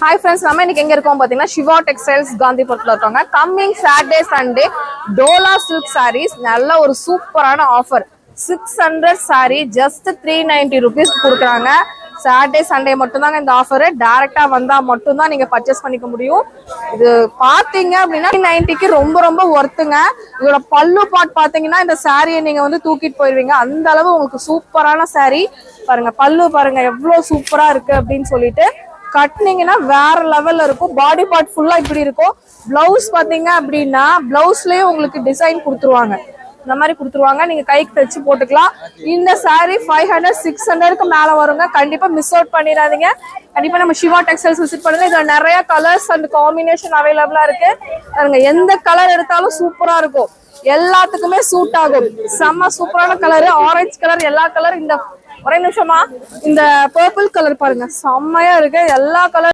Hi friends, நம்ம இன்னைக்கு எங்க இருக்கோம் பாத்தீங்கன்னா சிவா டெக்ஸ்டைல்ஸ் காந்திபுரத்துல இருக்காங்க. Coming Saturday Sunday dola silk sarees நல்ல ஒரு சூப்பரான ஆஃபர். 600 saree just 390 rupees கொடுக்குறாங்க. சாட்டர்டே சண்டே மட்டும் தாங்க இந்த ஆஃபர். டைரக்டா வந்தா மட்டும் தான் நீங்க பர்ச்சேஸ் பண்ணிக்க முடியும். இது பாத்தீங்க அப்படின்னா 90க்கு ரொம்ப ரொம்ப ஒர்த்துங்க. இதோட பல்லு பார்ட் பாத்தீங்கன்னா இந்த சாரியை நீங்க வந்து தூக்கிட்டு போயிருவீங்க. அந்த அளவு உங்களுக்கு சூப்பரான சாரி பாருங்க. பல்லு பாருங்க எவ்வளவு சூப்பரா இருக்கு அப்படின்னு சொல்லிட்டு கட்டினீங்கன்னா வேற லெவல்ல இருக்கும். பாடி பார்ட் ஃபுல்லா இப்படி இருக்கும். பிளவுஸ் பாத்தீங்க அப்படின்னா பிளவுஸ்லயே உங்களுக்கு டிசைன் கொடுத்துருவாங்க. இந்த மாதிரி கொடுத்துருவாங்க. நீங்க கைக்கு தச்சு போட்டுக்கலாம். இந்த சாரி 500 600க்கு மேல வருங்க. கண்டிப்பா மிஸ் அவுட் பண்ணிடாதீங்க. கண்டிப்பா நம்ம சிவா டெக்ஸ்டைல்ஸ் விசிட் பண்ணுங்க. இதுல நிறைய கலர்ஸ் அண்ட் காம்பினேஷன் அவைலபிளா இருக்கு. எந்த கலர் எடுத்தாலும் சூப்பரா இருக்கும். எல்லாத்துக்குமே சூட் ஆகும். செம்ம சூப்பரான கலர், ஆரஞ்சு கலர், எல்லா கலர். இந்த ஒரே நிமிஷமா இந்த பர்பிள் கலர் பாருங்க, செம்மையா இருக்கு. எல்லா கலர்